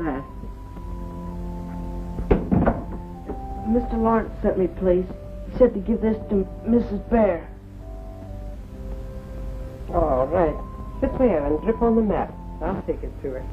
that. Mr. Lawrence sent me, please. He said to give this to Mrs. Bear. All right. Sit there and drip on the mat. I'll take it to her.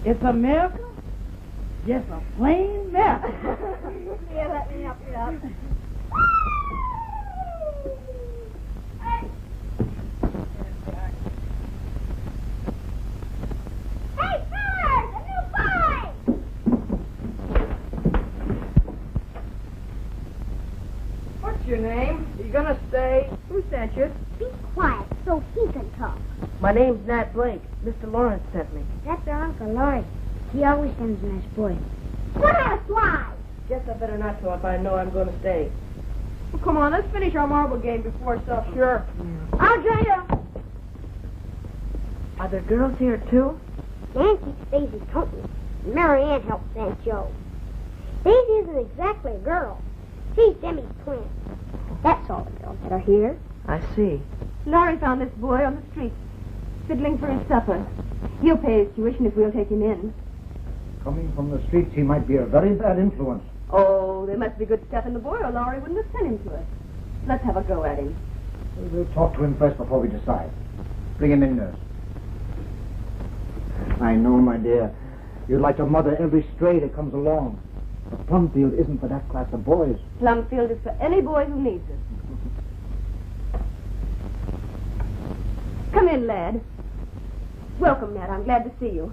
It's a miracle? Just a plain miracle. Here, let me help you up. Hey, fellas! A new boy! What's your name? You gonna stay? Who sent you? Be quiet so he can talk. My name's Nat Blake. Mr. Lawrence sent me. That's our Uncle Laurie. He always sends nice boys. What a fly! Guess I better not to if I know I'm going to stay. Well, come on, let's finish our marble game before supper. Sure. I'll join you. Are there girls here, too? Dan keeps Daisy company. Mary Ann helps Aunt Joe. Daisy isn't exactly a girl. She's Demi's twin. That's all the girls that are here. I see. Laurie found this boy on the street, fiddling for his supper. He'll pay his tuition if we'll take him in. Coming from the streets, he might be a very bad influence. Oh, there must be good stuff in the boy, or Laurie wouldn't have sent him to us. Let's have a go at him. We'll talk to him first before we decide. Bring him in, nurse. I know, my dear. You'd like to mother every stray that comes along. But Plumfield isn't for that class of boys. Plumfield is for any boy who needs it. Come in, lad. Welcome, Nat. I'm glad to see you.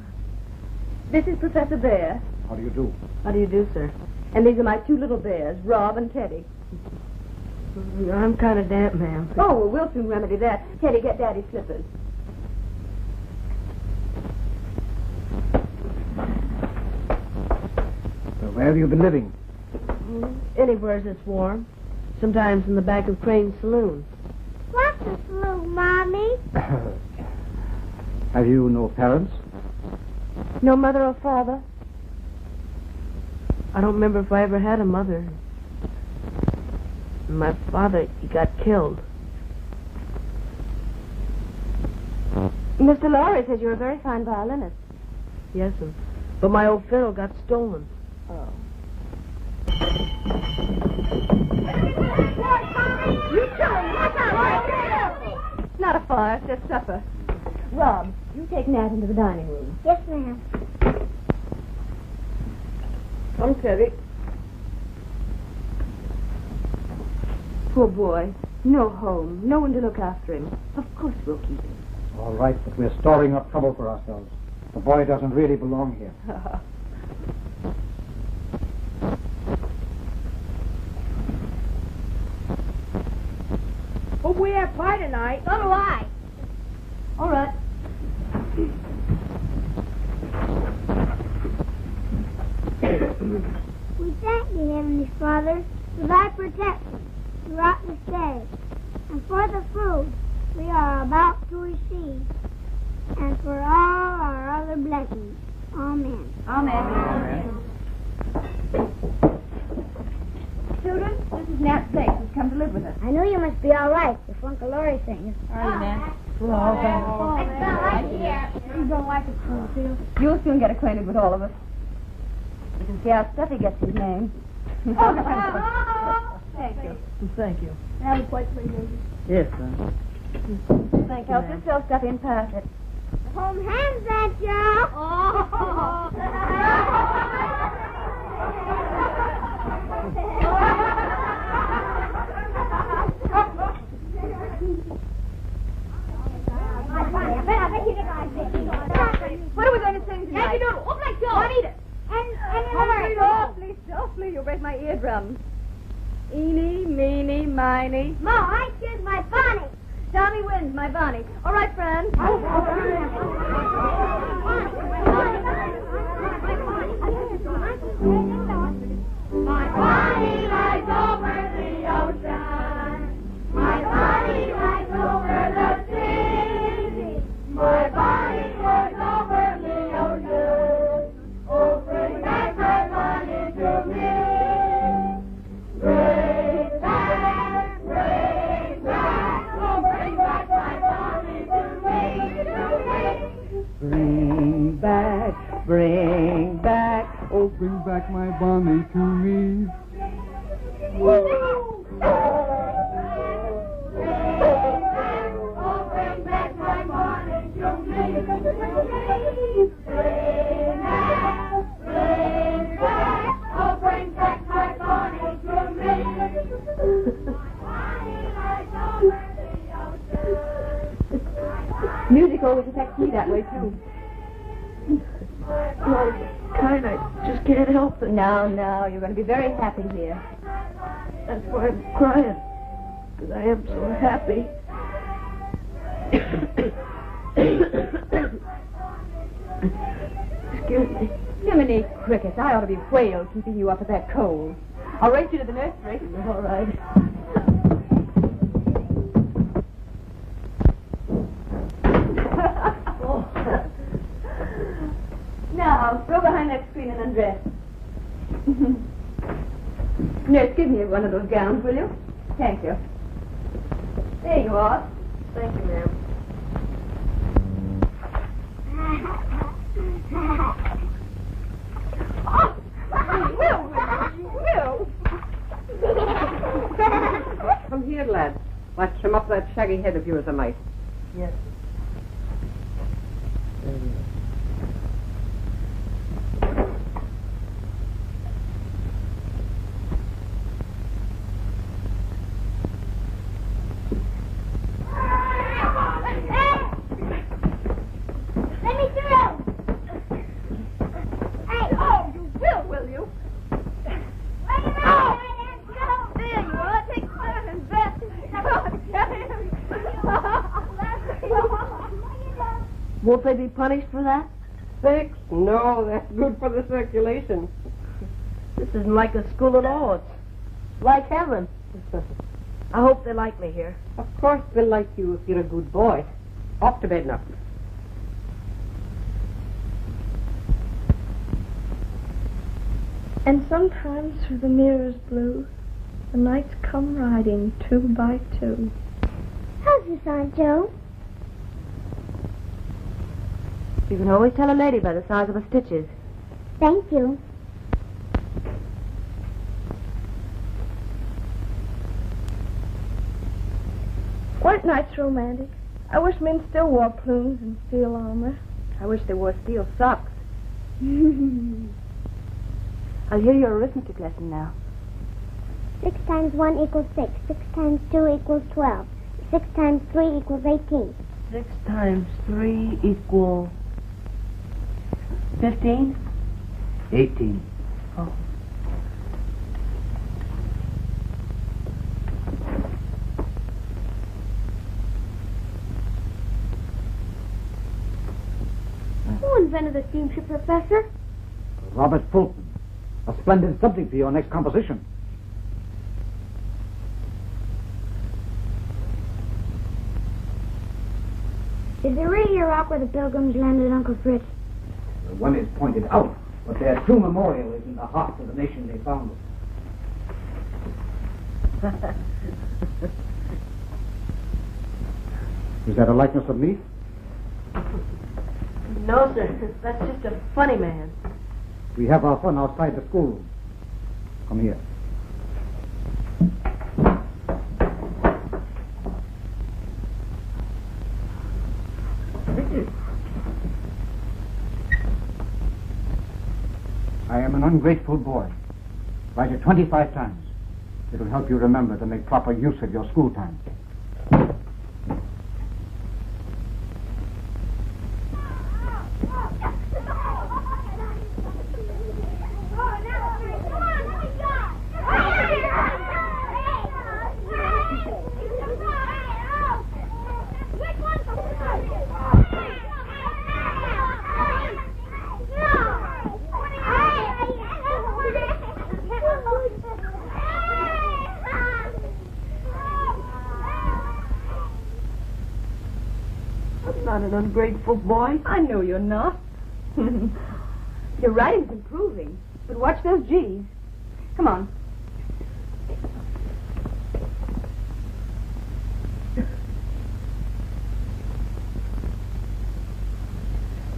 This is Professor Bear. How do you do? How do you do, sir? And these are my two little bears, Rob and Teddy. I'm kind of damp, ma'am. Oh, well, we'll soon remedy that. Teddy, get Daddy's slippers. So where have you been living? Anywhere that's warm. Sometimes in the back of Crane's saloon. What's a saloon, Mommy? Have you no parents? No mother or father? I don't remember if I ever had a mother. My father, he got killed. Mr. Laurie says you're a very fine violinist. Yes, but my old fiddle got stolen. Oh. You kill him! Watch out! It's not a fire, it's just supper. Rob, you take Nat into the dining room. Yes, ma'am. Come, Teddy. Poor boy. No home, no one to look after him. Of course we'll keep him. All right, but we're storing up trouble for ourselves. The boy doesn't really belong here. Hope we have pie tonight. So do I. All right. We thank you, Heavenly Father, for thy protection throughout this day, and for the food we are about to receive, and for all our other blessings. Amen. Amen. Children, this is Nat Blake, who's come to live with us. I know you must be all right if Uncle Laurie sings. You don't like it, You'll soon get acquainted with all of us. You can see how Stuffy gets his name. Thank you. Thank you. Have a quite pretty baby. Yes, son. Thank you, Help ma'am. yourself stuff in perfect. Home hands that, Joe. What are we going to sing tonight? Look like Joe. Juanita. And Softly, softly, you'll break my eardrum. Eeny, meeny, miny. Ma, I choose my bonnet. Tommy wins, my Bonnie. All right, friends. My bonnie lies over the ocean. My bonnie lies over the sea. My bonnie lies over the ocean. Oh, bring back my bonnie to me. Bring back, oh, bring back my bonnie to me. Bring back, bring back. Oh, bring back my bonnie to me. Oh, bring back my bonnie to me. Bring back, oh, bring back my bonnie to me. Music always affects me that way, too. Well, kind, I just can't help it. No, no, you're going to be very happy here. That's why I'm crying. Because I am so happy. Excuse me. Jiminy crickets, I ought to be whaled keeping you up with that cold. I'll race you to the nursery. All right. Now, go behind that screen and undress. Nurse, give me one of those gowns, will you? Thank you. There you are. Thank you, ma'am. Oh, Will. Come here, lad. Let's trim up that shaggy head of yours a mite. Yes. Let me through. Hey, Oh, you will you? wait a minute. There you are. Take that and that. Won't they be punished for that? Six? No, that's good for the circulation. This isn't like a school at all. It's like heaven. I hope they like me here. Of course they'll like you if you're a good boy. Off to bed now. And sometimes through the mirror's blue, the nights come riding 2 by 2. How's this, Aunt Joe? You can always tell a lady by the size of her stitches. Thank you. Weren't nights romantic? I wish men still wore plumes and steel armor. I wish they wore steel socks. I'll hear your arithmetic lesson now. 6 times 1 equals 6. 6 times 2 equals 12. 6 times 3 equals 18. 6 times 3 equal 15? 18. Oh. Who invented the steamship, Professor? Robert Fulton. A splendid subject for your next composition. Is there really a rock where the Pilgrims landed, Uncle Fritz? The one is pointed out, but their true memorial is in the heart of the nation they founded. Is that a likeness of me? No, sir. That's just a funny man. We have our fun outside the schoolroom. Come here. I am an ungrateful boy. Write it 25 times. It'll help you remember to make proper use of your school time. Not an ungrateful boy. I know you're not. Your writing's improving, but watch those G's. Come on.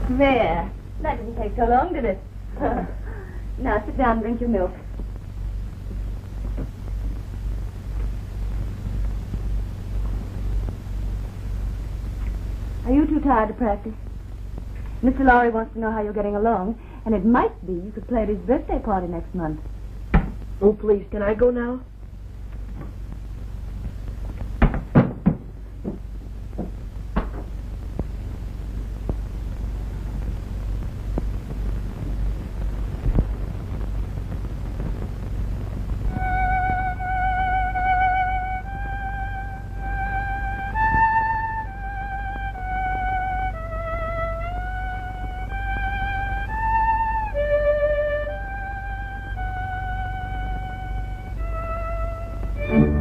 There. That didn't take so long, did it? Now sit down and drink your milk. Are you too tired to practice? Mr. Lowry wants to know how you're getting along, and it might be you could play at his birthday party next month. Oh, please, can I go now?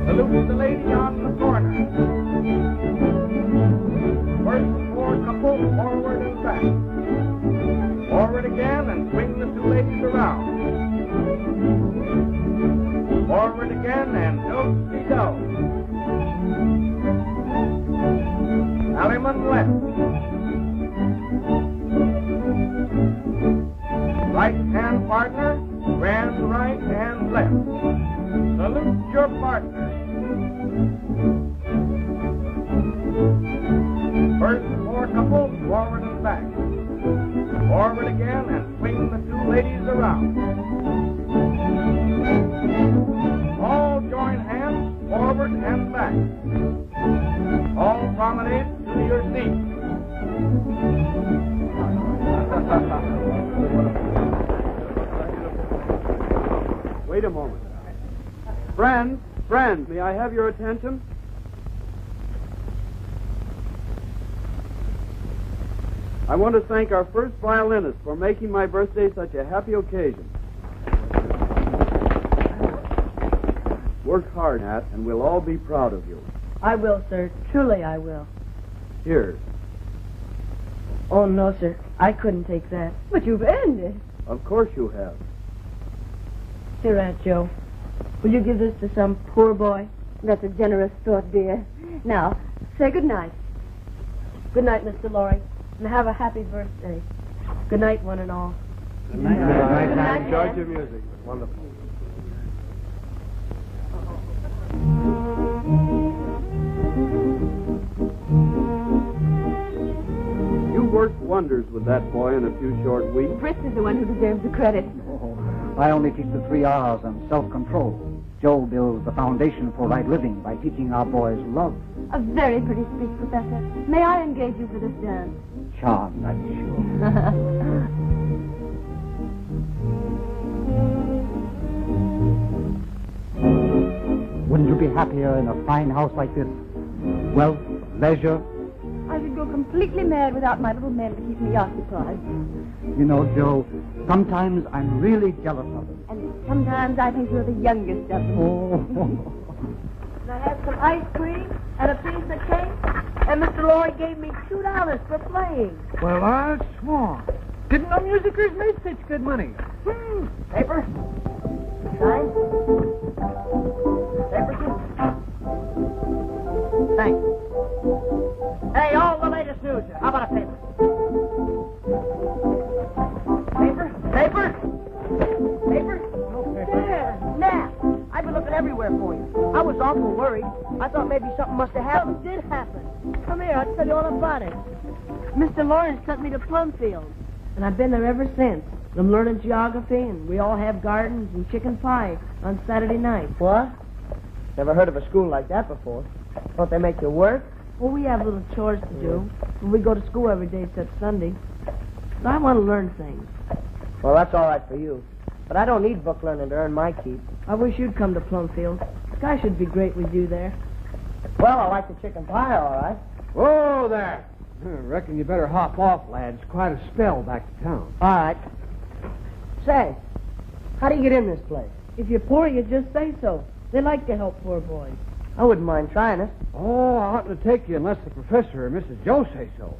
Salute the lady on the corner. First four couples forward and back. Forward again and swing the two ladies around. Forward again and do-si-do. Allyman left. Right hand partner, grand right and left. Salute your partner. First four couples, forward and back. Forward again and swing the two ladies around. All join hands, forward and back. All promenade to your seats. Wait a moment. Friends, may I have your attention? I want to thank our first violinist for making my birthday such a happy occasion. Work hard, Nat, and we'll all be proud of you. I will, sir. Truly I will. Here. Oh, no, sir. I couldn't take that. But you've earned it. Of course you have. Here, Aunt Joe. Will you give this to some poor boy? That's a generous thought, dear. Now, say good night. Good night, Mr. Lowry, and have a happy birthday. Good night, one and all. Good night. Good night. I enjoyed your music. It was wonderful. You worked wonders with that boy in a few short weeks. Fritz is the one who deserves the credit. Oh, I only teach the 3 R's and self-control. Joe builds the foundation for right living by teaching our boys love. A very pretty speech, Professor. May I engage you for this dance? Charmed, I'm sure. Wouldn't you be happier in a fine house like this? Wealth, leisure. I should go completely mad without my little men to keep me occupied. You know, Joe, sometimes I'm really jealous of them. And sometimes I think you're the youngest of them. Oh. Can I have some ice cream and a piece of cake? And Mr. Lowry gave me $2 for playing. Well, I swan. Didn't know musicers made such good money. Paper? Sign? Paper? Thanks. Hey, all the latest news. How about a paper? Paper? Paper? Paper? No paper. There. everywhere for you. I was awful worried. I thought maybe something must have happened. Something did happen. Come here, I'll tell you all about it. Mr. Lawrence sent me to Plumfield, and I've been there ever since. I'm learning geography, and we all have gardens and chicken pie on Saturday night. What? Never heard of a school like that before. Don't they make you work? Well, we have little chores to do. And we go to school every day except Sunday. But I want to learn things. Well, that's all right for you. But I don't need book learning to earn my keep. I wish you'd come to Plumfield. Sky should be great with you there. Well, I like the chicken pie, all right. Whoa there! I reckon you better hop off, lads. Quite a spell back to town. All right. Say, how do you get in this place? If you're poor, you just say so. They like to help poor boys. I wouldn't mind trying it. Oh, I oughtn't to take you unless the professor or Mrs. Joe say so.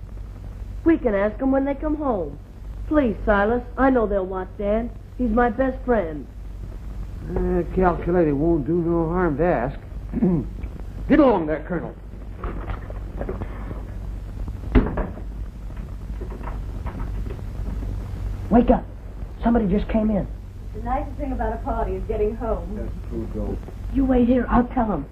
We can ask them when they come home. Please, Silas. I know they'll want Dad. He's my best friend. I calculate it won't do no harm to ask. Get along there, Colonel. Wake up. Somebody just came in. The nicest thing about a party is getting home. That's true, Joe. You wait here. I'll tell them.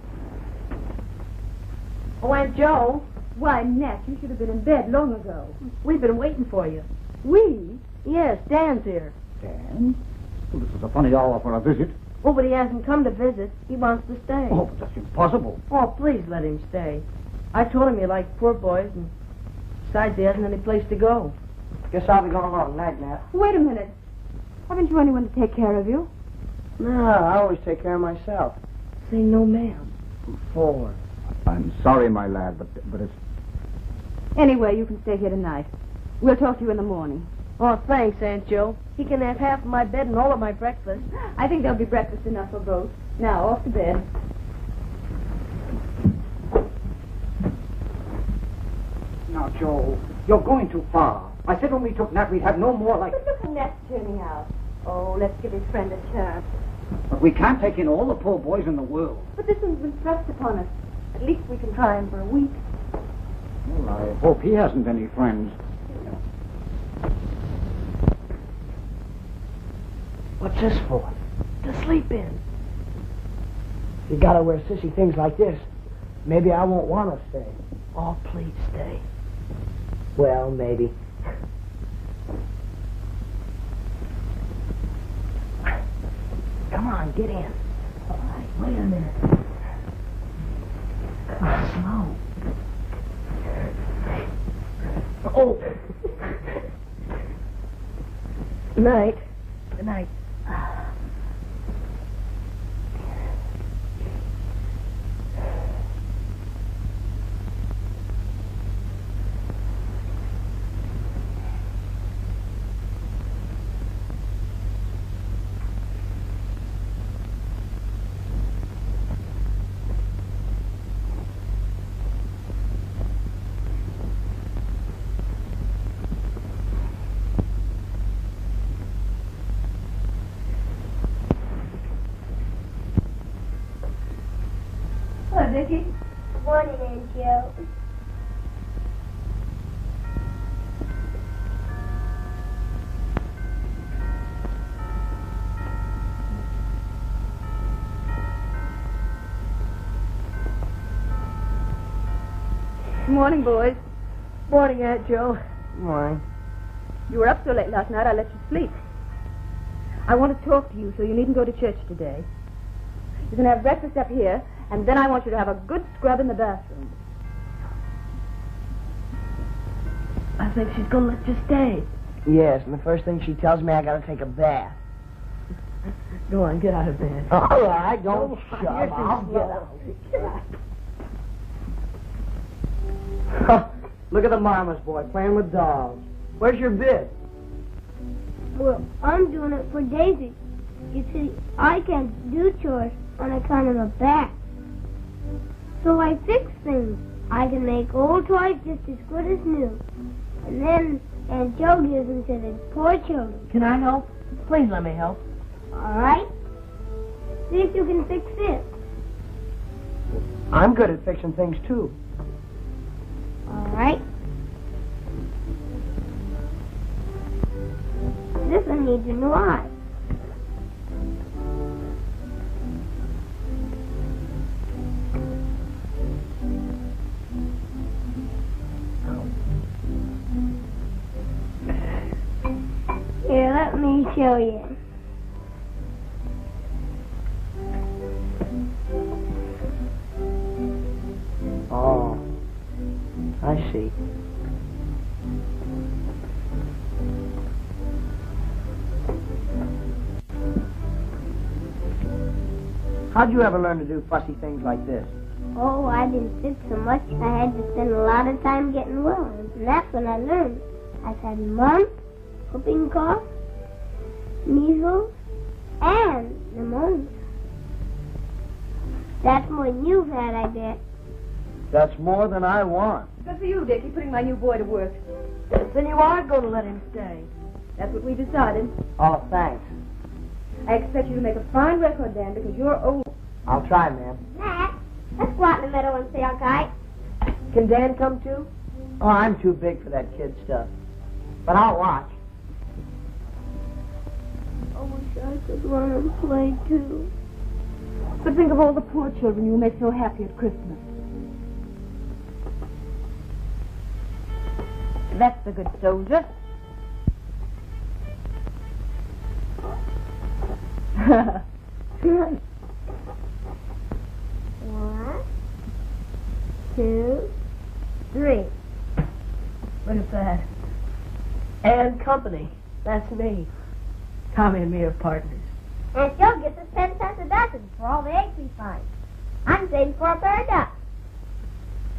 Oh, Aunt Joe. Why, Nat, you should have been in bed long ago. We've been waiting for you. We? Yes, Dan's here. Dan? Well, this is a funny hour for a visit. Oh, but he hasn't come to visit. He wants to stay. Oh, but that's impossible. Oh, please let him stay. I told him he liked poor boys, and besides, he hasn't any place to go. Guess I'll be going along. Night, Nat. Wait a minute. Haven't you anyone to take care of you? No, I always take care of myself. Say no, ma'am. Four. I'm sorry, my lad, but it's... Anyway, you can stay here tonight. We'll talk to you in the morning. Oh, thanks, Aunt Joe. He can have half of my bed and all of my breakfast. I think there'll be breakfast enough for both. Now, off to bed. Now, Joe, you're going too far. I said when we took Nat, we'd have no more like... But look at Nat's turning out. Oh, let's give his friend a chance. But we can't take in all the poor boys in the world. But this one's been thrust upon us. At least we can try him for a week. Well, I hope he hasn't any friends. What's this for? To sleep in. You gotta wear sissy things like this. Maybe I won't want to stay. Oh, please stay. Well, maybe. Come on, get in. All right, wait a minute. Slow. Oh. Good night. Good night. Vicky? Good morning, Aunt Joe. Good morning, boys. Morning, Aunt Joe. Morning. You were up so late last night, I let you sleep. I want to talk to you, so you needn't go to church today. You're going to have breakfast up here, and then I want you to have a good scrub in the bathroom. I think she's going to let you stay. Yes, and the first thing she tells me, I gotta take a bath. Go on, get out of bed. All right, don't shove. You're too I'll slow. get out. Look at the mama's boy playing with dolls. Where's your bib? Well, I'm doing it for Daisy. You see, I can't do chores on account of a back. So I fix things. I can make old toys just as good as new. And then Aunt Joe gives them to the poor children. Can I help? Please let me help. All right? See if you can fix this. I'm good at fixing things, too. All right? This one needs a new eye. show you. Oh, I see. How'd you ever learn to do fussy things like this? Oh, I didn't sit so much. I had to spend a lot of time getting well, and that's when I learned. I've had mumps, whooping cough, measles, and pneumonia. That's more than you've had, I bet. That's more than I want. Good for you, Dickie, putting my new boy to work. Then you are going to let him stay. That's what we decided. Oh, thanks. I expect you to make a fine record, Dan, because you're old. I'll try, ma'am. Matt, let's go out in the meadow and sail kite. Can Dan come too? Oh, I'm too big for that kid stuff. But I'll watch. I wish I could run and play, too. But think of all the poor children you make so happy at Christmas. That's the good soldier. One, two, three. Look at that. And company. That's me. Tommy and me are partners. And she'll get us 10 cents a dozen for all the eggs we find. I'm saving for a pair of ducks.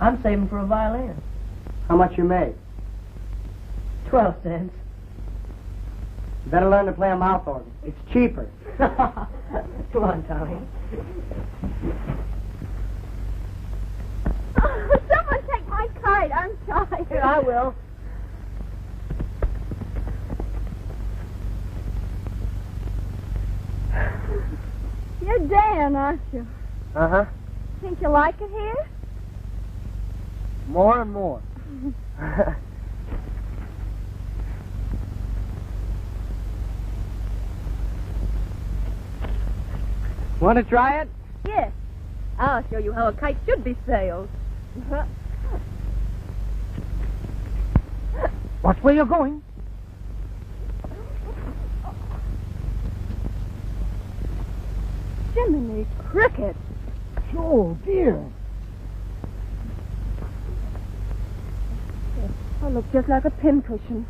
I'm saving for a violin. How much you make? 12 cents. You better learn to play a mouth organ. It's cheaper. Come on, Tommy. Oh, someone take my kite. I'm tired. Here, I will. You're Dan, aren't you? Uh-huh. Think you like it here? More and more. Want to try it? Yes. I'll show you how a kite should be sailed. Watch where you're going. Jiminy cricket. Oh, dear. I look just like a pincushion.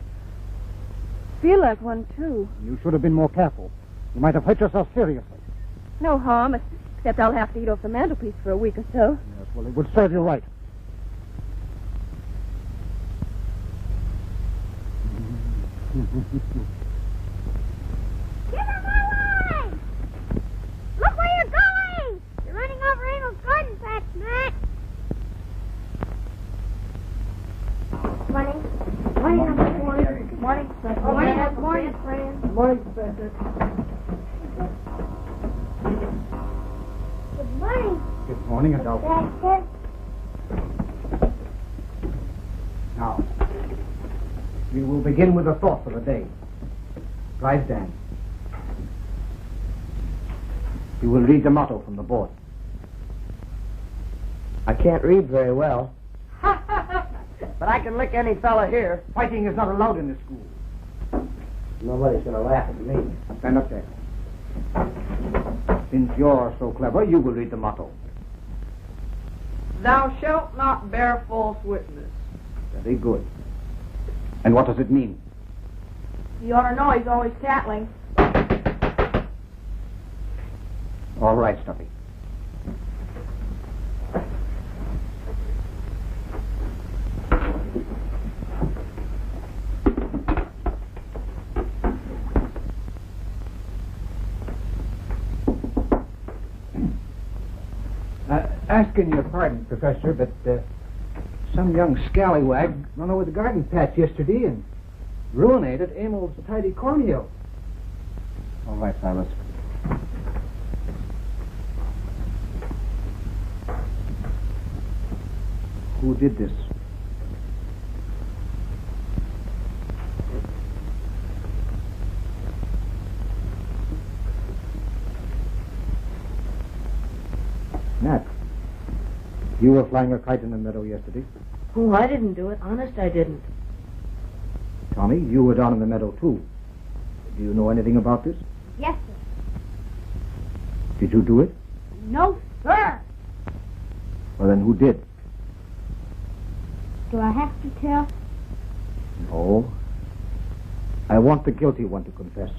Feel like one, too. You should have been more careful. You might have hurt yourself seriously. No harm, except I'll have to eat off the mantelpiece for a week or so. Yes, well, it would serve you right. Give him my line! Look where you're going! You're running over Eagle's garden patch, Matt. Morning. Morning, Uncle Morning. Morning, Professor. Morning, morning, friend. Morning, Professor. Good morning, Good morning, adult. Professor. Now, we will begin with a thought for the day. Rise, Dan. You will read the motto from the board. I can't read very well. But I can lick any fella here. Fighting is not allowed in this school. Nobody's going to laugh at me. Stand up there. Since you're so clever, you will read the motto. Thou shalt not bear false witness. Very good. And what does it mean? You ought to know he's always tattling. All right, Stuffy. Asking your pardon, Professor, but some young scallywag run over the garden patch yesterday and ruinated Emil's tidy cornmeal. All right, Silas. Who did this? Nat, you were flying a kite in the meadow yesterday. Oh, I didn't do it. Honest, I didn't. Tommy, you were down in the meadow, too. Do you know anything about this? Yes, sir. Did you do it? No, sir. Well, then who did? Do I have to tell? No. I want the guilty one to confess.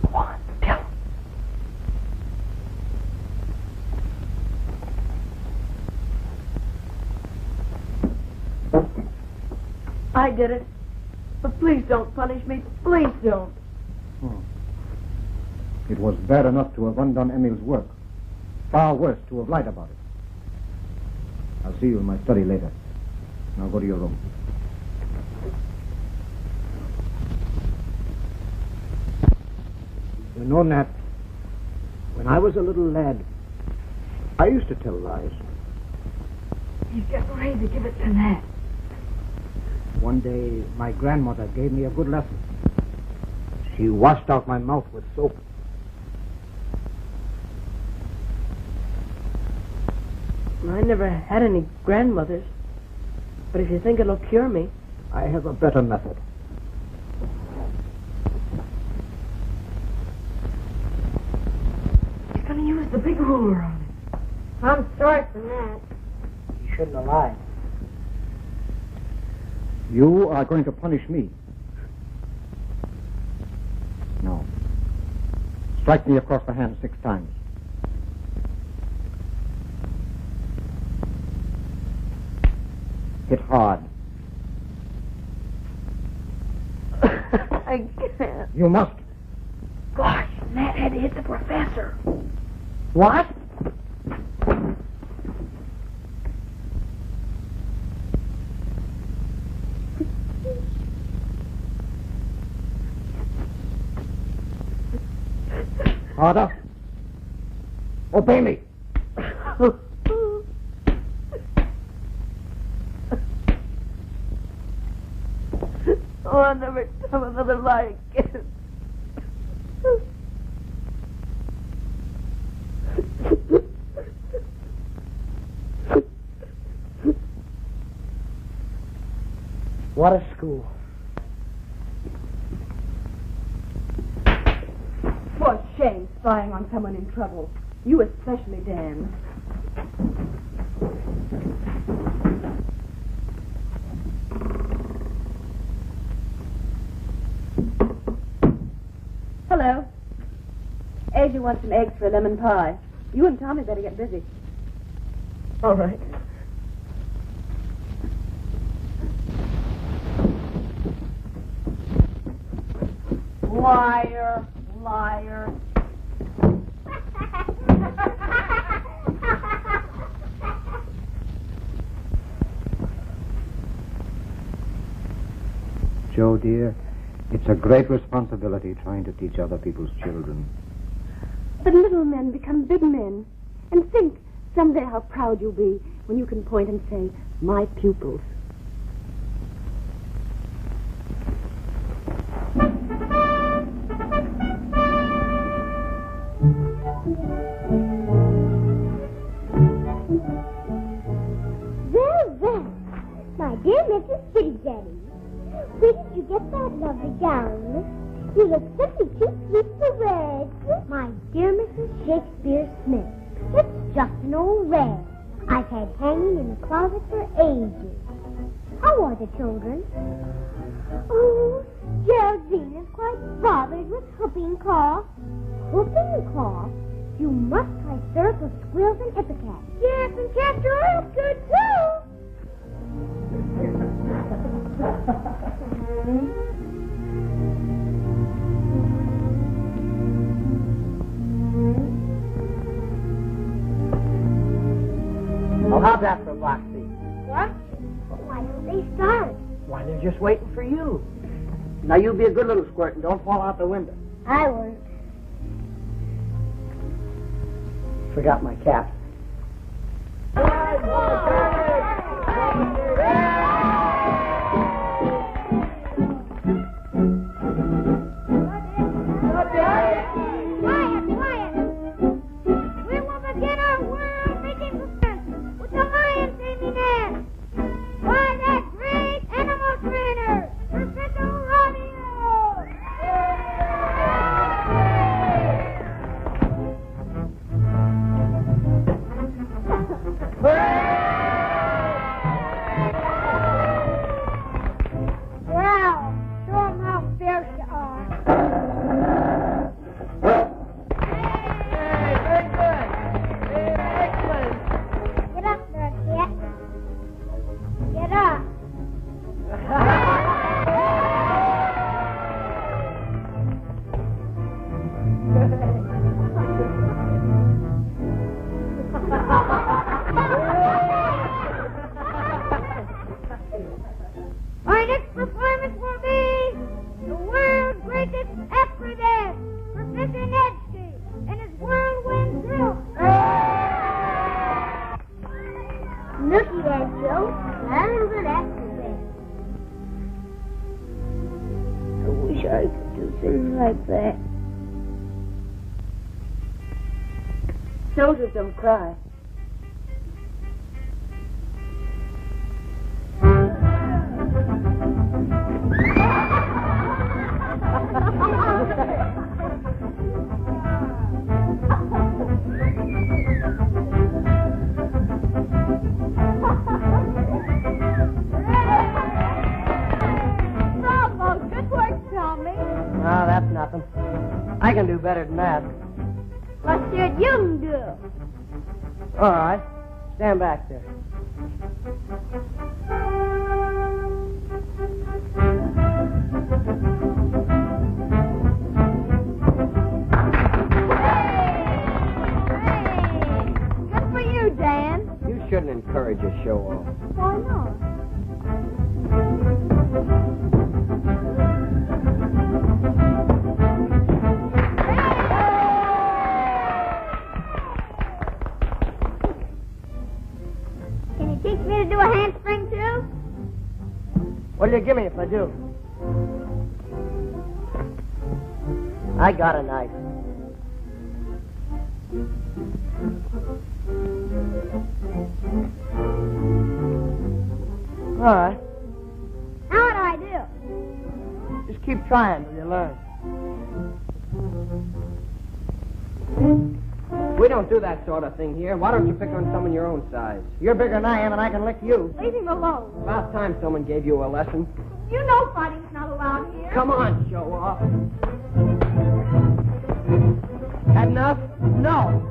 Go on, tell. I did it. But please don't punish me. Please don't. It was bad enough to have undone Emil's work. Far worse to have lied about it. I'll see you in my study later. Now go to your room. You know, Nat, when I was a little lad, I used to tell lies. He's getting ready to give it to Nat. One day, my grandmother gave me a good lesson. She washed out my mouth with soap. I never had any grandmothers. But if you think it'll cure me... I have a better method. He's going to use the big ruler on it. I'm sorry for that. You shouldn't have lied. You are going to punish me. No. Strike me across the hand 6 times. Hit hard. I can't. You must. Gosh, Nat had to hit the professor. What? Harder. Obey me. Oh, I'll never tell another lie again. What a school. For shame, spying on someone in trouble. You especially, Dan. Hello. Asia wants some eggs for a lemon pie. You and Tommy better get busy. All right. Liar, liar. Joe, dear, it's a great responsibility trying to teach other people's children. But little men become big men. And think someday how proud you'll be when you can point and say, my pupils. Well, well, my dear Mrs. Kitty Daddy, where did you get that lovely gown? You look simply too sweet for words. My dear Mrs. Shakespeare Smith, it's just an old rag I've had hanging in the closet for ages. How are the children? Oh, Geraldine is quite bothered with whooping cough. Whooping cough? You must try syrup of squills and ipecac. Yes, and castor oil's good, too. Well, how's that for a box seat? What? Why don't they start? Why, they're just waiting for you. Now, you be a good little squirt and don't fall out the window. I won't. Forgot my cap. Quiet, quiet. We will begin our world-making suspense with the lion taming act by that great animal trainer, Professor Robbie. Nothing but accident. I wish I could do things like that. Soldiers don't cry. No, that's nothing. I can do better than that. Let's see what you can do. All right. Stand back there. Hey! Good for you, Dan. You shouldn't encourage a show-off. Why not? Teach me to do a handspring, too? What'll you give me if I do? I got a knife. All right. How do I do? Just keep trying till you learn. We don't do that sort of thing here. Why don't you pick on someone your own size? You're bigger than I am, and I can lick you. Leave him alone. About time someone gave you a lesson. You know fighting's not allowed here. Come on, show off. Had enough? No.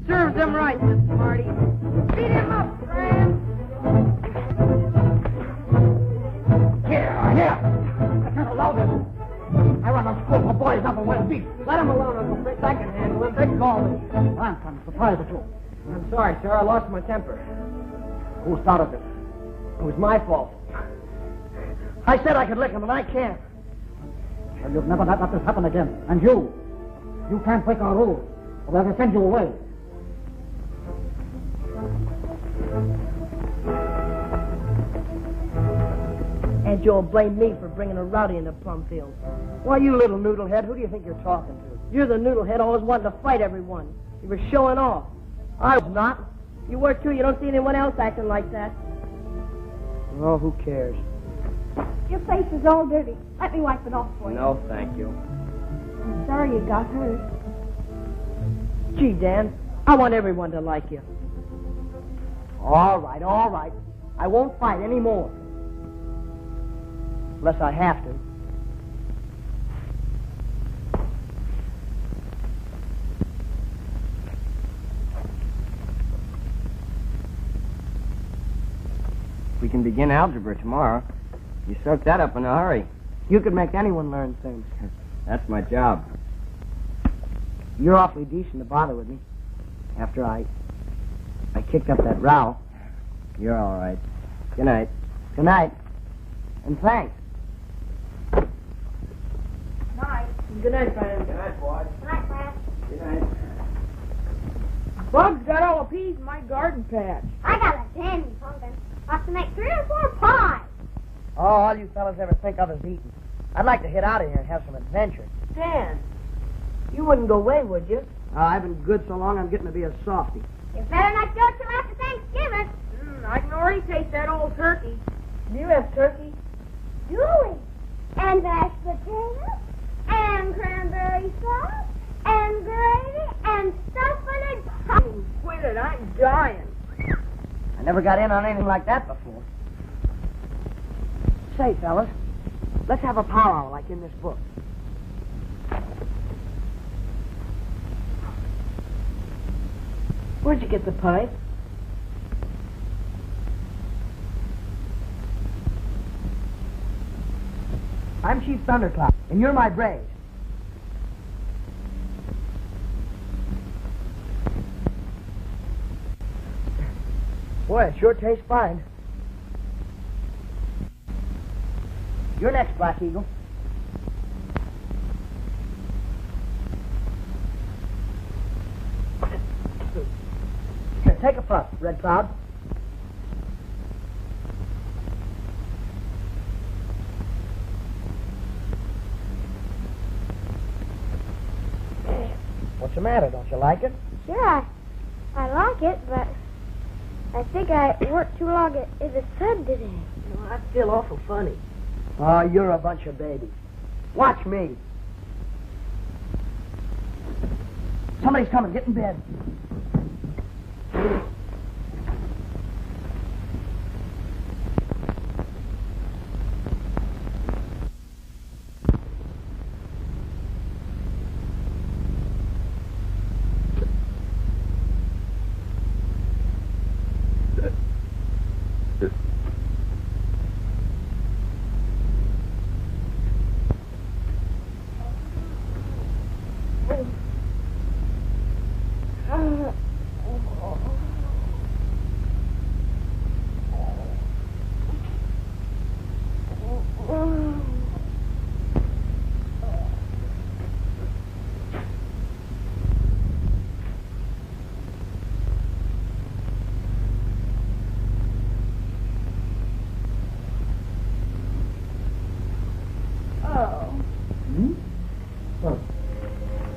Serves him right, this Marty. Beat him up, Fran. Here. I can't allow this. I run a school for boys up in West Beach. Let him alone, Uncle Fritz. I can handle him. They call me. I'm kind of surprised at you. I'm sorry, sir. I lost my temper. Who started it? It was my fault. I said I could lick him, and I can't. Well, you've never let this happen again. And you can't break our rules, or they'll send you away. And you'll blame me for bringing a rowdy into Plumfield. Why, you little noodlehead, who do you think you're talking to? You're the noodlehead always wanting to fight everyone. You were showing off. I was not. You were, too. You don't see anyone else acting like that. Oh, who cares? Your face is all dirty. Let me wipe it off for you. No, thank you. I'm sorry you got hurt. Gee, Dan, I want everyone to like you. All right. I won't fight anymore. Unless I have to. We can begin algebra tomorrow. You soak that up in a hurry. You could make anyone learn things. That's my job. You're awfully decent to bother with me. After I kicked up that row. You're all right. Good night. Good night. And thanks. Night. Good night, Fran. Good night, boys. Night, Fran. Good night. Bugs got all the peas in my garden patch. I got a dandy pumpkin. Ought to make 3 or 4 pies. Oh, all you fellas ever think of is eating. I'd like to hit out of here and have some adventure. Dan, you wouldn't go away, would you? I've been good so long I'm getting to be a softy. You better not go till after Thanksgiving. I can already taste that old turkey. Do you have turkey? Do we? And mashed potatoes, and cranberry sauce, and gravy, and stuffing and pie. Quit it, I'm dying. I never got in on anything like that before. Say, fellas, let's have a powwow like in this book. Where'd you get the pipe? I'm Chief Thundercloud, and you're my braves. Boy, it sure tastes fine. You're next, Black Eagle. Here, take a puff, Red Cloud. What's the matter? Don't you like it? Sure, I like it, but I think I worked too long in the sun today. You know, I feel awful funny. Oh, you're a bunch of babies. Watch me. Somebody's coming. Get in bed.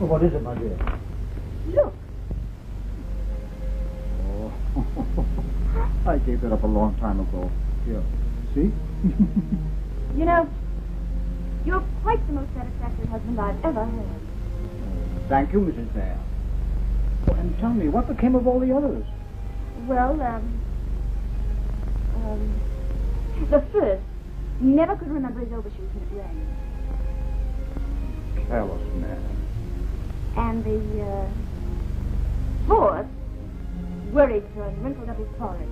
What is it, my dear? Look. Oh, I gave that up a long time ago. Here, see? You know, you're quite the most satisfactory husband I've ever had. Thank you, Mrs. Bear. Oh, and tell me, what became of all the others? Well, the first never could remember his overshoes when it rained. Careless man. And the fourth worried so and wrinkled up his forehead.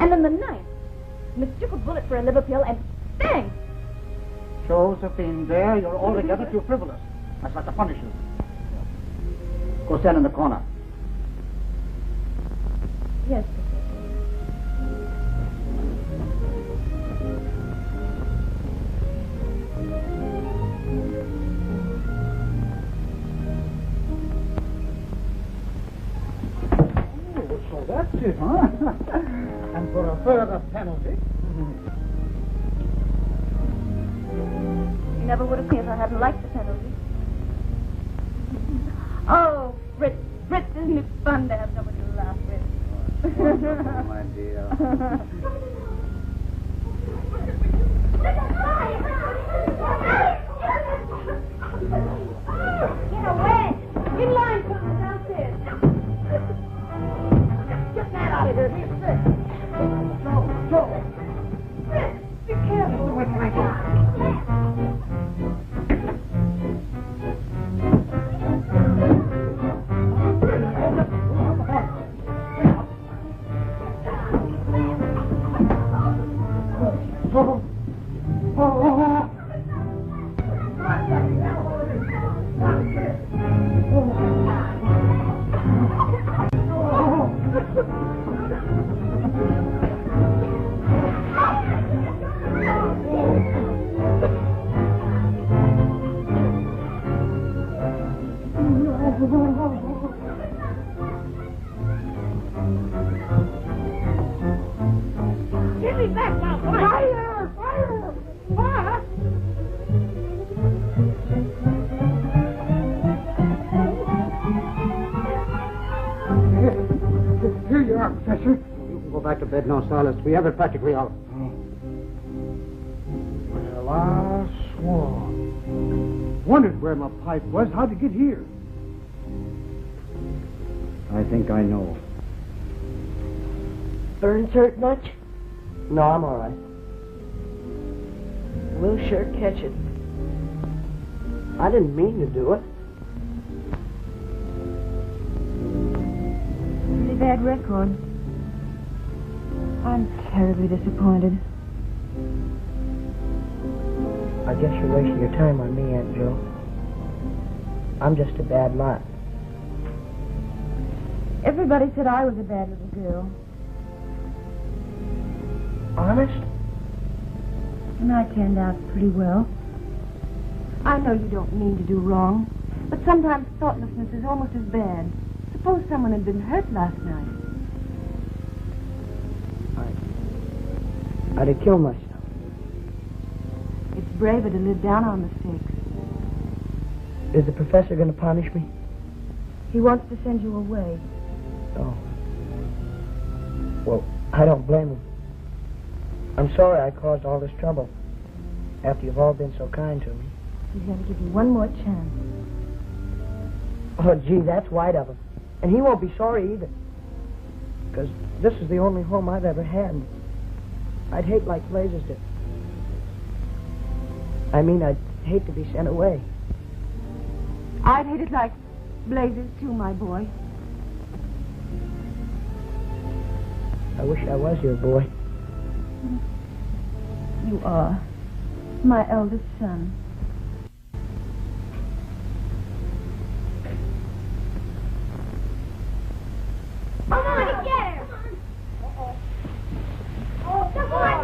And then the ninth mistook a bullet for a liver pill and bang! Josephine, there, you're altogether too frivolous. I'd like to punish you. Go stand in the corner. Yes, So that's it, huh? And for a further penalty. You never would have seen if I hadn't liked the penalty. Oh, Fritz, isn't it fun to have somebody to laugh with? Oh, my dear. Get away! In line, come downstairs. Get that out of here. Here's Fritz. Joe. Fritz, be careful. Wait, Give me back my fire! Fire! Fire! Here you are, Professor. You can go back to bed now, Silas. We have it practically out. Well, I swore. Wondered where my pipe was. How'd it get here? I think I know. Burns hurt much? No, I'm all right. We'll sure catch it. I didn't mean to do it. Pretty bad record. I'm terribly disappointed. I guess you're wasting your time on me, Aunt Joe. I'm just a bad lot. Everybody said I was a bad little girl. Honest? And I turned out pretty well. I know you don't mean to do wrong, but sometimes thoughtlessness is almost as bad. Suppose someone had been hurt last night. I'd have killed myself. It's braver to live down our mistakes. Is the professor going to punish me? He wants to send you away. Oh. Well, I don't blame him. I'm sorry I caused all this trouble after you've all been so kind to me. He's going to give you one more chance. Oh, gee, that's white of him. And he won't be sorry either. Because this is the only home I've ever had. I'd hate like blazes to... I'd hate to be sent away. I'd hate it like blazes too, my boy. I wish I was your boy. You are my eldest son. Come on, get her! Come on,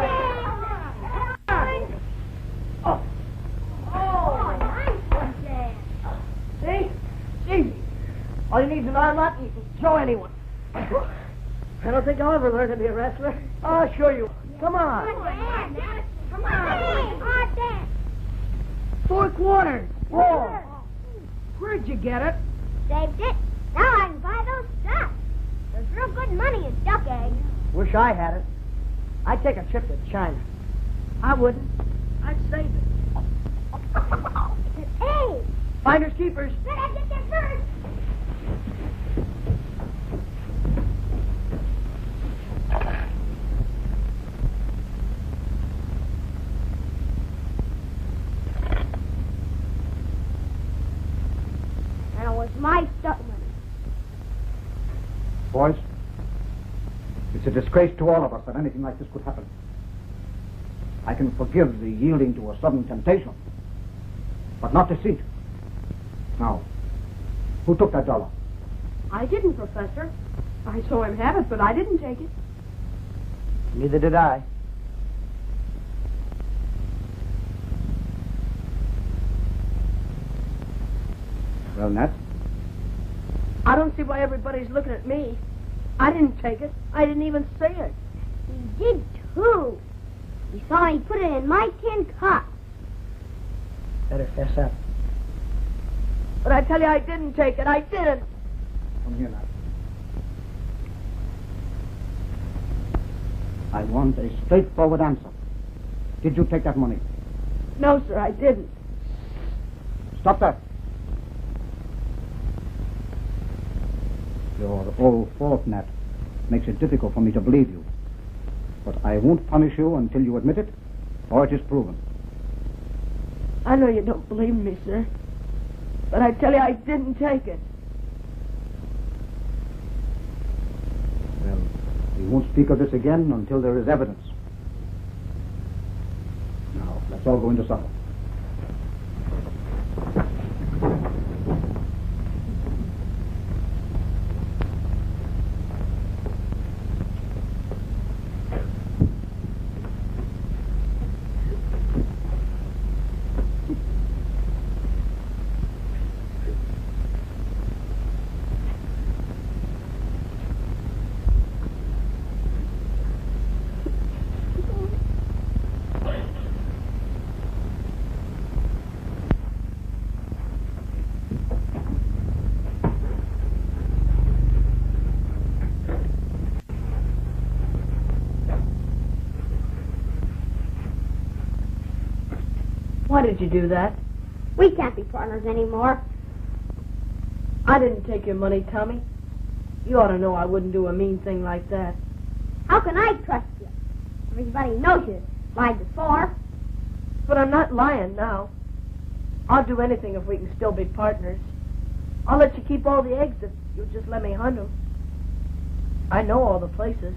Dad! See? Easy. All you need is an arm out and you can throw anyone. I don't think I'll ever learn to be a wrestler. I'll show you. Come on. Dad! Come on, Dad! 4 quarters. 4. Where'd you get it? Saved it. Now I can buy those stuff. There's real good money in duck eggs. Wish I had it. I'd take a trip to China. I wouldn't. I'd save it. It's an egg. Finders keepers. Better get there first. And it was my stuff money. Boys, it's a disgrace to all of us that anything like this could happen. I can forgive the yielding to a sudden temptation, but not deceit. Now, who took that $1? I didn't, Professor. I saw him have it, but I didn't take it. Neither did I. Well, Nat? I don't see why everybody's looking at me. I didn't take it. I didn't even say it. He did too. We saw he put it in my tin cup. Better fess up. But I tell you, I didn't take it. I didn't. Come here, Nat. I want a straightforward answer. Did you take that money? No, sir, I didn't. Stop that. Your old fault, Nat, makes it difficult for me to believe you. But I won't punish you until you admit it, or it is proven. I know you don't believe me, sir. But I tell you, I didn't take it. Well, we won't speak of this again until there is evidence. Now, let's all go into supper. Why did you do that? We can't be partners anymore. I didn't take your money, Tommy. You ought to know I wouldn't do a mean thing like that. How can I trust you? Everybody knows you lied before. But I'm not lying now. I'll do anything if we can still be partners. I'll let you keep all the eggs if you'll just let me hunt them. I know all the places.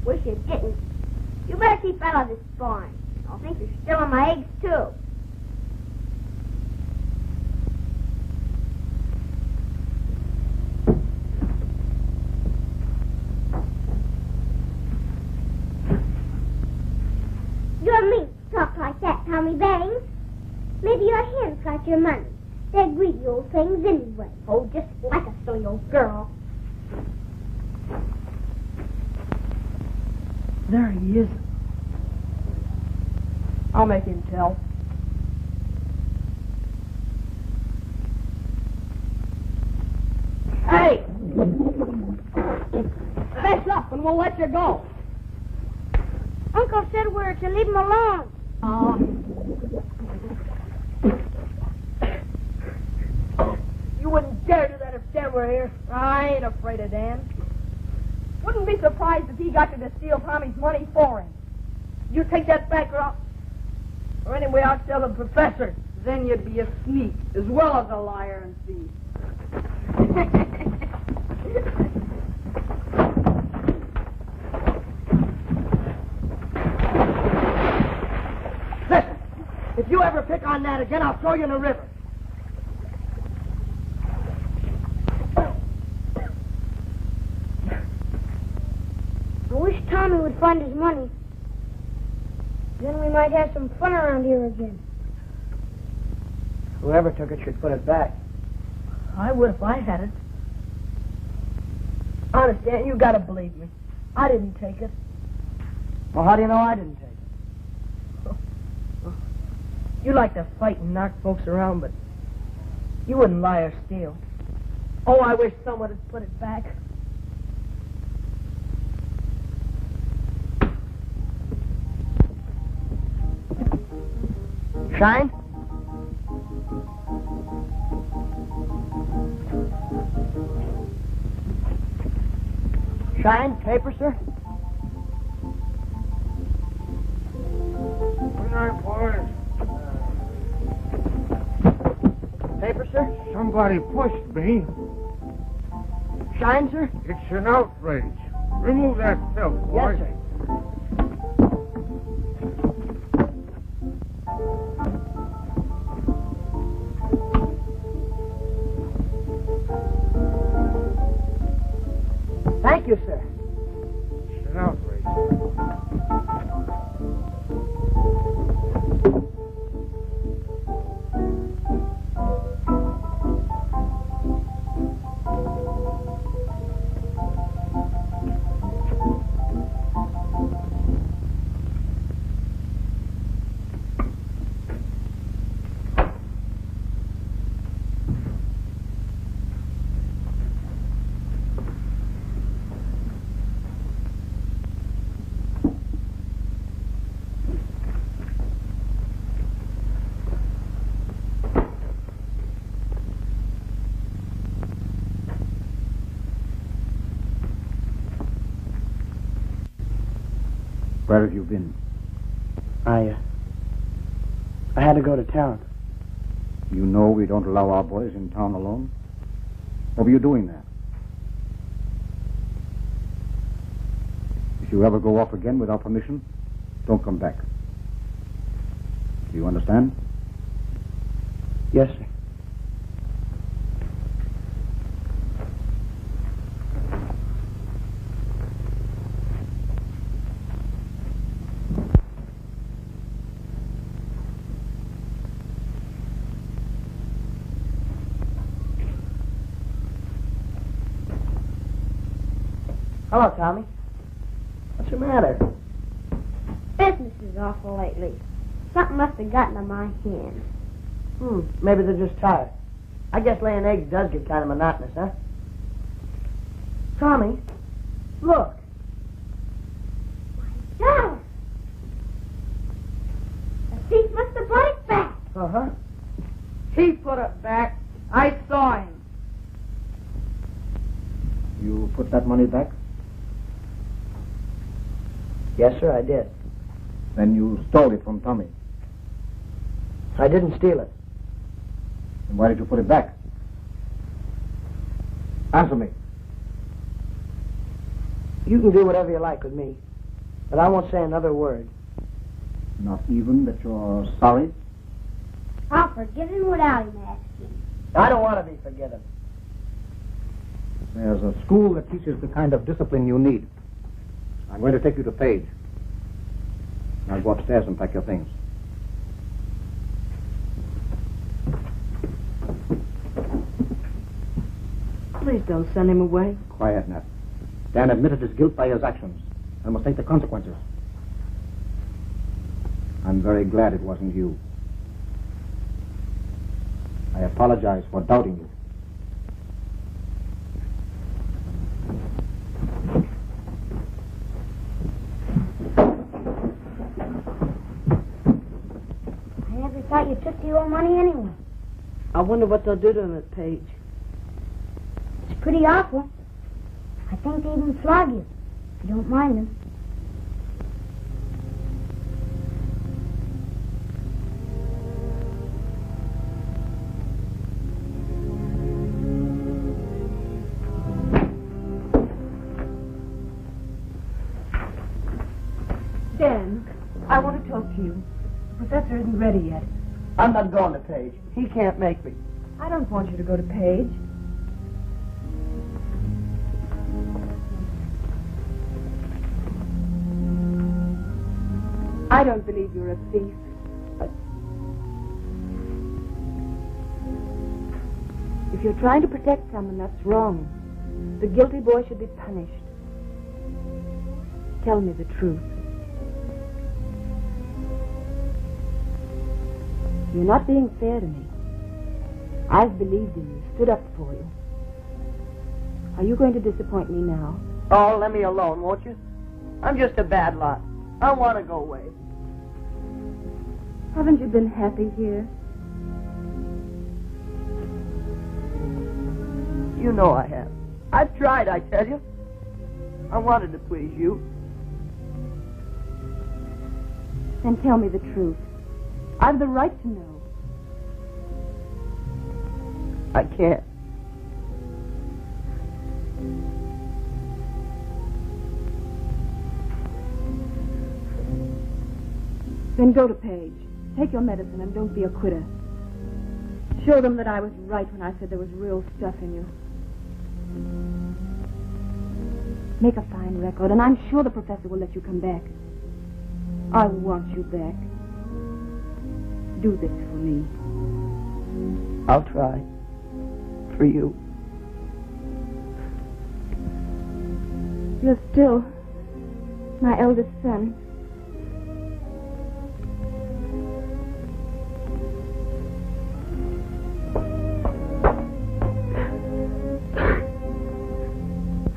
Wish you didn't. You better keep out of this barn. I'll think you're stealing my eggs, too. maybe your hens got your money. They're greedy old things anyway. Oh, just like a silly old girl. There he is. I'll make him tell. Hey! Fess up and we'll let you go. Uncle said we're to leave him alone. You wouldn't dare do that if Dan were here. I ain't afraid of Dan. Wouldn't be surprised if he got you to steal Tommy's money for him. You take that back or anyway, I'll tell the professor. Then you'd be a sneak as well as a liar and thief. Listen, if you ever pick on that again, I'll throw you in the river. I wish Tommy would find his money. Then we might have some fun around here again. Whoever took it should put it back. I would if I had it. Honest, Dan, you gotta believe me. I didn't take it. Well, how do you know I didn't take it? You like to fight and knock folks around, but you wouldn't lie or steal. Oh, I wish someone had put it back. Shine? Shine? Paper, sir? Good night, boys. Paper, sir? Somebody pushed me. Shine, sir? It's an outrage. Remove that filth, boys. Yes, sir. Thank you, sir. It's an outrage. Where have you been? I had to go to town. You know we don't allow our boys in town alone. What were you doing there? If you ever go off again without permission, don't come back. Do you understand? Yes, sir. Hello, Tommy. What's the matter? Business is awful lately. Something must have gotten on my hands. Maybe they're just tired. I guess laying eggs does get kind of monotonous, huh? Tommy, look. Yeah. The thief must have brought it back. Uh-huh. He put it back. I saw him. You put that money back? Yes, sir, I did. Then you stole it from Tommy. I didn't steal it. And why did you put it back? Answer me. You can do whatever you like with me, but I won't say another word. Not even that you're sorry? I'll forgive him without him asking. I don't want to be forgiven. There's a school that teaches the kind of discipline you need. I'm going to take you to Page. Now go upstairs and pack your things. Please don't send him away. Quiet, Nat. Dan admitted his guilt by his actions and must take the consequences. I'm very glad it wasn't you. I apologize for doubting you. I never thought you took your money anyway. I wonder what they'll do to him at Page. It's pretty awful. I think they even flog you, if you don't mind them. Dan, I want to talk to you. The professor isn't ready yet. I'm not going to Page. He can't make me. I don't want you to go to Page. I don't believe you're a thief, but if you're trying to protect someone, that's wrong. The guilty boy should be punished. Tell me the truth. You're not being fair to me. I've believed in you, stood up for you. Are you going to disappoint me now? Oh, let me alone, won't you? I'm just a bad lot. I want to go away. Haven't you been happy here? You know I have. I've tried, I tell you. I wanted to please you. Then tell me the truth. I've the right to know. I can't. Then go to Page. Take your medicine and don't be a quitter. Show them that I was right when I said there was real stuff in you. Make a fine record, and I'm sure the professor will let you come back. I want you back. Do this for me. I'll try. For you. You're still my eldest son.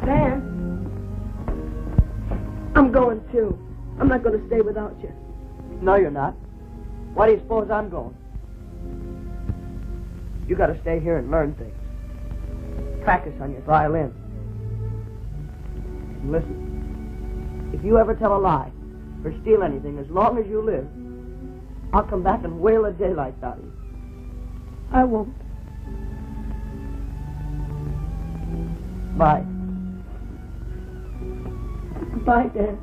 Dan, I'm going too. I'm not going to stay without you. No, you're not. Why do you suppose I'm going? You got to stay here and learn things. Practice on your violin. And listen, if you ever tell a lie or steal anything as long as you live, I'll come back and whale the daylights out of you. I won't. Bye. Bye, Dan.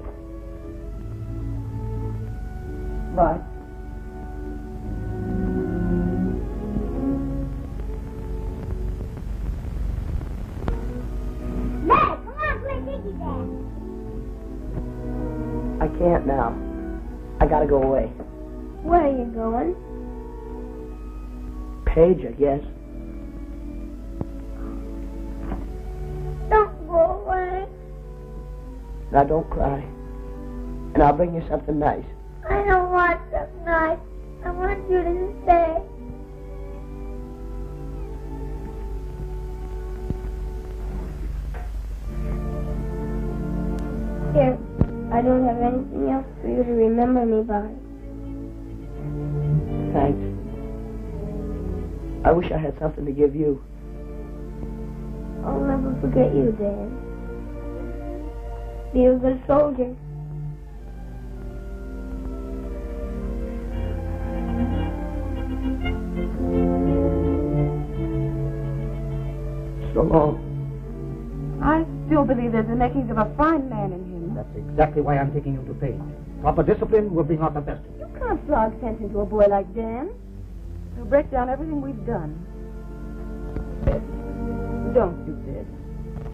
Bye. Dad, come on, play Diggy Dad. I can't now. I gotta go away. Where are you going? Page, I guess. Don't go away. Now don't cry. And I'll bring you something nice. I don't want something nice. I want you to stay. Here, I don't have anything else for you to remember me by. Thanks. I wish I had something to give you. I'll never forget you, Dan. Be a good soldier. So long. I still believe there's the makings of a fine man in him. That's exactly why I'm taking you to Page. Proper discipline will bring out the best in you. You can't flog sense into a boy like Dan. He'll break down everything we've done. Don't you, Sid?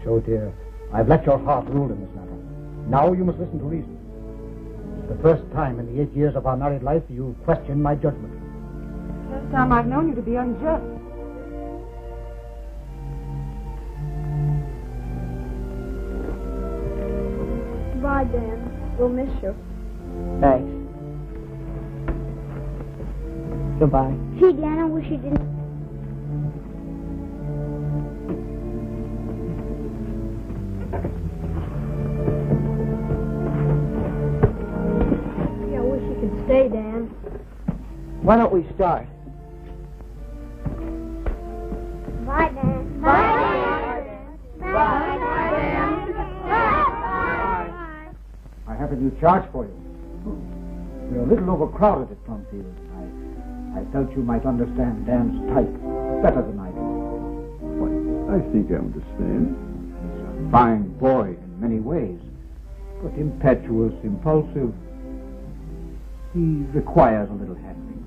Joe, dear, I've let your heart rule in this matter. Now you must listen to reason. It's the first time in the 8 years of our married life you've questioned my judgment. First time I've known you to be unjust. Goodbye, Dan. We'll miss you. Thanks. Goodbye. Gee, Dan, I wish you didn't. Gee, I wish you could stay, Dan. Why don't we start? Bye, Dan. Bye, Dan. Bye, Dan. Bye. I have a new charge for you. We're a little overcrowded at Plumfield. I felt you might understand Dan's type better than I do. What? I think I understand. He's a fine boy in many ways, but impetuous, impulsive. He requires a little handling.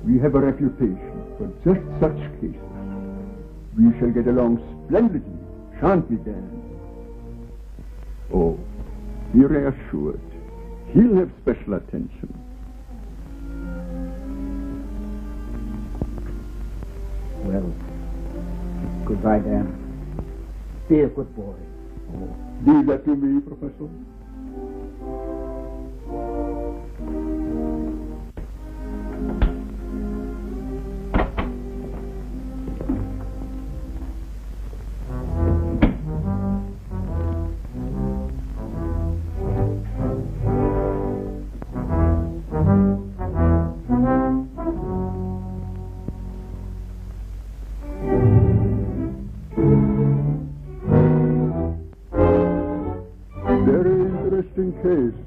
We have a reputation for just such cases. We shall get along splendidly, shan't we, Dan? Oh, be reassured. He'll have special attention. Well, goodbye, Dan. Be a good boy. Oh, leave that to me, Professor. Very interesting case.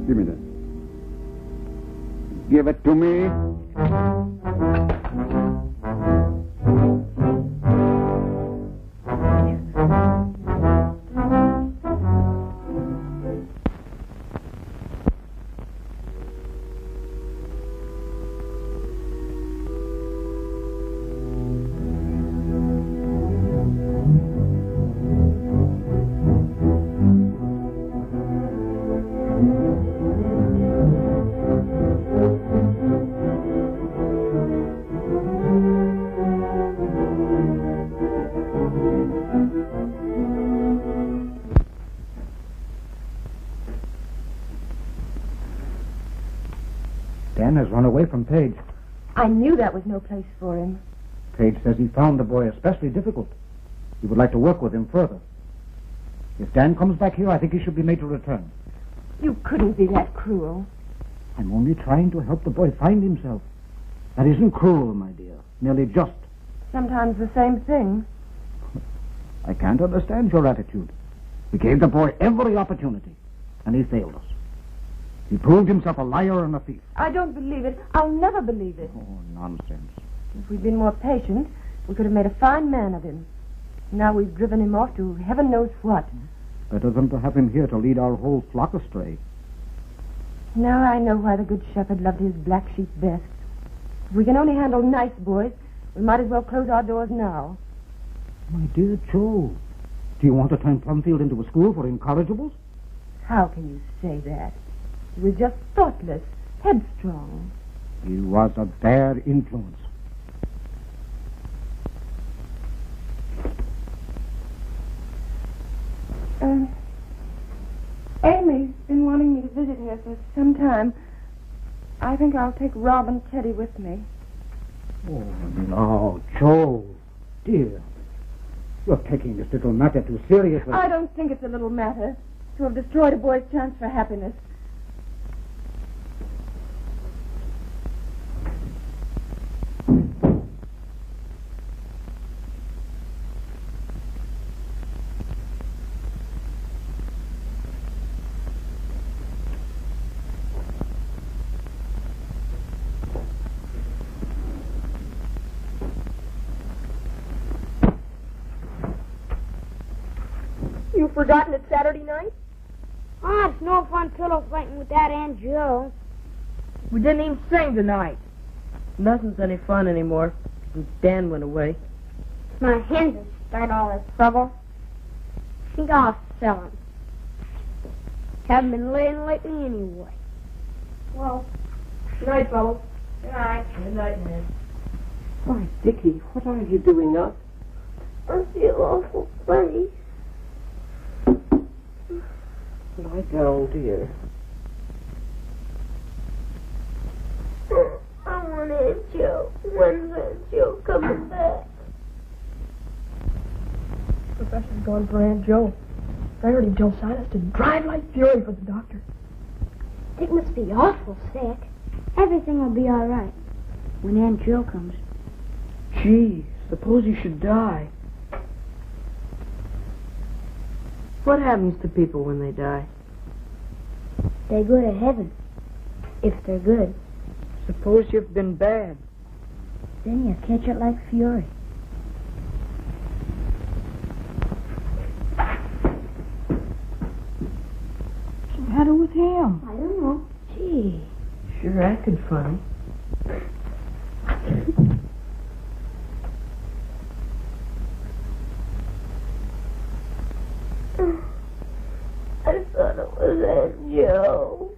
Give me that. Give it to me. Dan has run away from Page. I knew that was no place for him. Page says he found the boy especially difficult. He would like to work with him further. If Dan comes back here, I think he should be made to return. You couldn't be that cruel. I'm only trying to help the boy find himself. That isn't cruel, my dear. Merely just. Sometimes the same thing. I can't understand your attitude. We gave the boy every opportunity, and he failed us. He proved himself a liar and a thief. I don't believe it. I'll never believe it. Oh, nonsense. If we'd been more patient, we could have made a fine man of him. Now we've driven him off to heaven knows what. Better than to have him here to lead our whole flock astray. Now I know why the Good Shepherd loved his black sheep best. If we can only handle nice boys, we might as well close our doors now. My dear Joe, do you want to turn Plumfield into a school for incorrigibles? How can you say that? He was just thoughtless, headstrong. He was a bad influence. Amy's been wanting me to visit her for some time. I think I'll take Rob and Teddy with me. Oh, no, Joe, dear. You're taking this little matter too seriously. I don't think it's a little matter to have destroyed a boy's chance for happiness. You've forgotten it's Saturday night? Oh, it's no fun pillow fighting with that Aunt Jill. We didn't even sing tonight. Nothing's any fun anymore since Dan went away. My hens have started all this trouble. I think I'll sell them. Haven't been laying lately anyway. Well, good night, fellows. Good night. Good night, man. Why, Dickie, what are you doing up? I feel awful funny. Lie down, dear. I want Aunt Jill. When's Aunt Jill coming back? Professor's gone for Aunt Joe. I heard him tell Silas to drive like fury for the doctor. Dick must be awful sick. Everything will be all right when Aunt Jill comes. Gee, suppose he should die. What happens to people when they die? They go to heaven, if they're good. Suppose you've been bad. Then you catch it like fury. What's the matter with him? I don't know. Gee, sure acted funny. I thought it was Aunt Jill.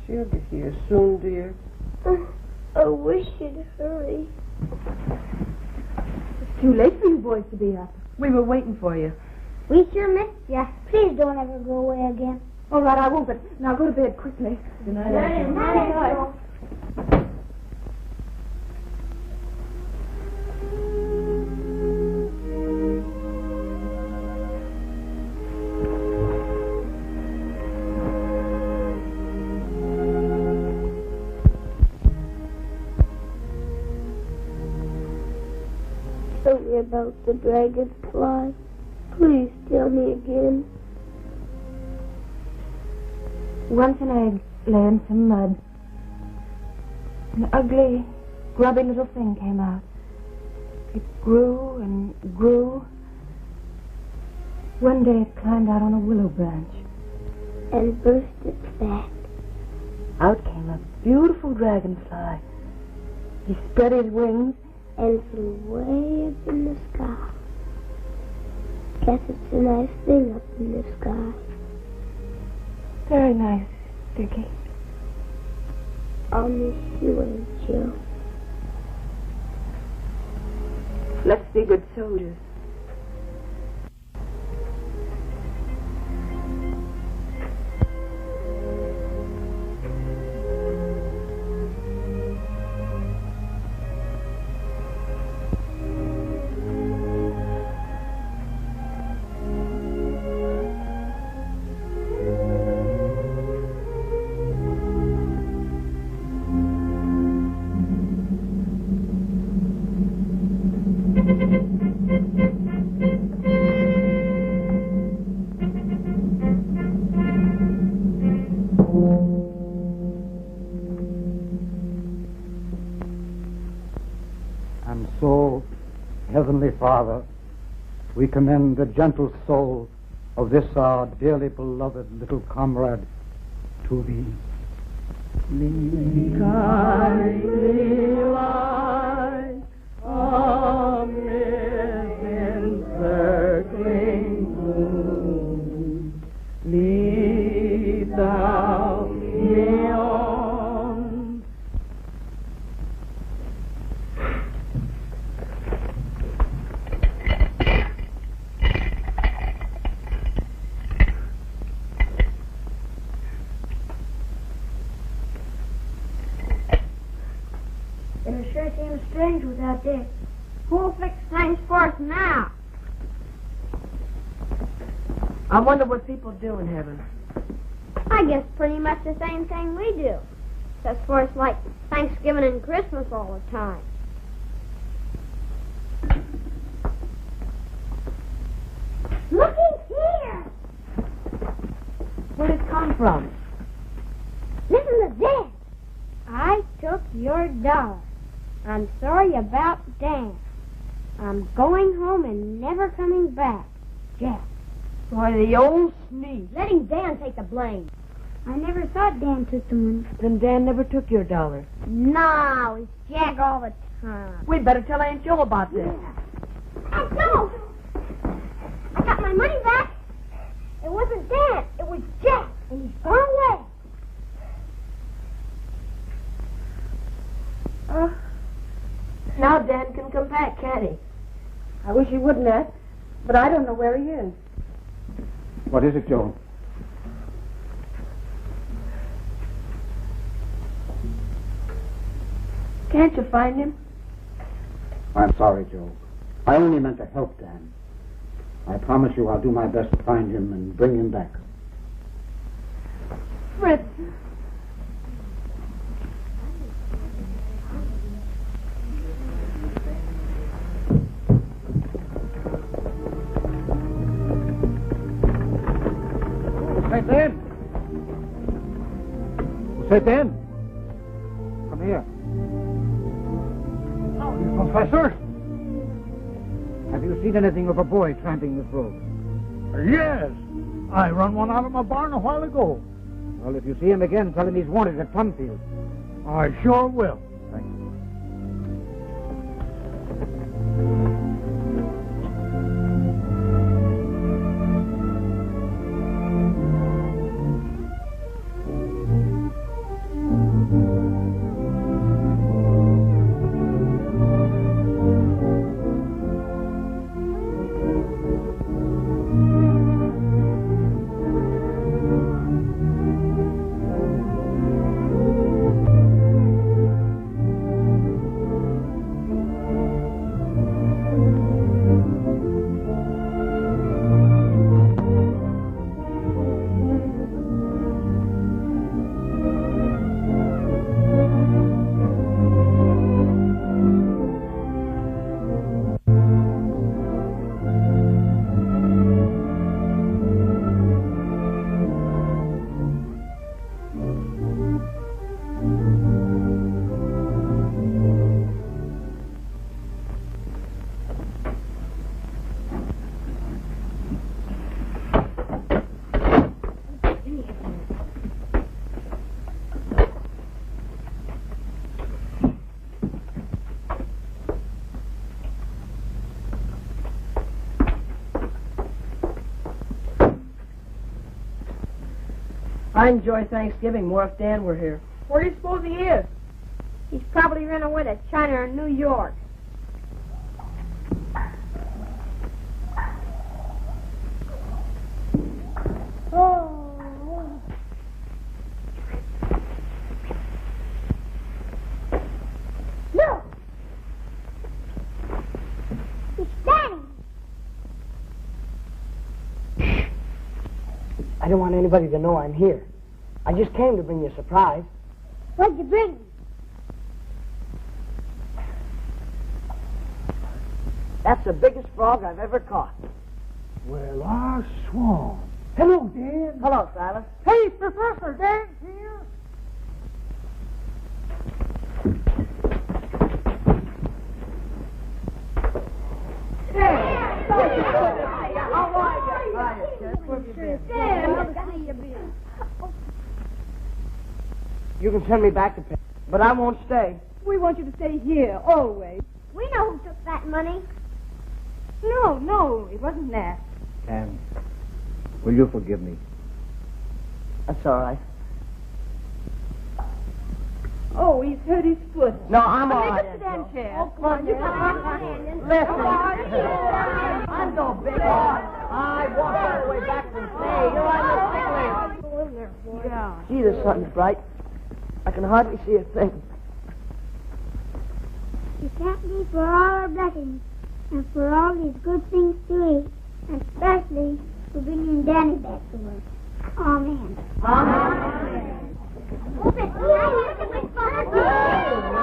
She'll be here soon, dear. I wish you'd hurry. It's too late for you boys to be up. We were waiting for you. We sure missed you. Please don't ever go away again. All right, I won't, but now go to bed quickly. Good night, Good Aunt night, Jill. Aunt Jill. Tell me about the dragonfly. Please tell me again. Once an egg lay in some mud. An ugly, grubby little thing came out. It grew and grew. One day it climbed out on a willow branch. And burst its back. Out came a beautiful dragonfly. He spread his wings And flew way up in the sky. Guess it's a nice thing up in the sky. Very nice, Dickie. I'll miss you, Aunt Jill. Let's be good soldiers. And so, Heavenly Father, we commend the gentle soul of this our dearly beloved little comrade to Thee. Kindly light amid encircling gloom, lead Thou me on. It sure seems strange things without this. Who'll fix things for us now? I wonder what people do in heaven. I guess pretty much the same thing we do. Except for it's like Thanksgiving and Christmas all the time. Look in here! Where did it come from? Listen to this. I took your dollar. I'm sorry about Dan. I'm going home and never coming back. Jack. Why, the old sneak. Letting Dan take the blame. I never thought Dan took the money. Then Dan never took your dollar. No, it's Jack all the time. We'd better tell Aunt Joe about this. Aunt Joe! I got my money back. It wasn't Dan. It was Jack. And he's gone away. Now Dan can come back, can't he? I wish he wouldn't have, but I don't know where he is. What is it, Joe? Can't you find him? I'm sorry, Joe. I only meant to help Dan. I promise you I'll do my best to find him and bring him back. Fritz. Say, Dan! Say, Dan! Come here. Oh, Professor! Have you seen anything of a boy tramping this road? Yes. I run one out of my barn a while ago. Well, if you see him again, tell him he's wanted at Plumfield. I sure will. Thank you. I'd enjoy Thanksgiving more if Dan were here. Where do you suppose he is? He's probably run away to China or New York. Oh. Look! It's Daddy! I don't want anybody to know I'm here. I just came to bring you a surprise. What'd you bring me? That's the biggest frog I've ever caught. Well, I swan. Hello, Dan. Hello, Silas. Hey, Professor, Dan's here. You can send me back to pay, but I won't stay. We want you to stay here, always. We know who took that money. No, it wasn't that. Dan, will you forgive me? That's all right. Oh, he's hurt his foot. No, I'm all Make right. a sedan chair. Oh, come on, you come on. Listen, I'm no big boy. I walked all the way back from Say. You're on the sick Yeah. Gee, the sun's bright. I can hardly see a thing. We thank thee for all our blessings and for all these good things to eat, and especially for bringing Danny back to us. Amen. Amen. Amen.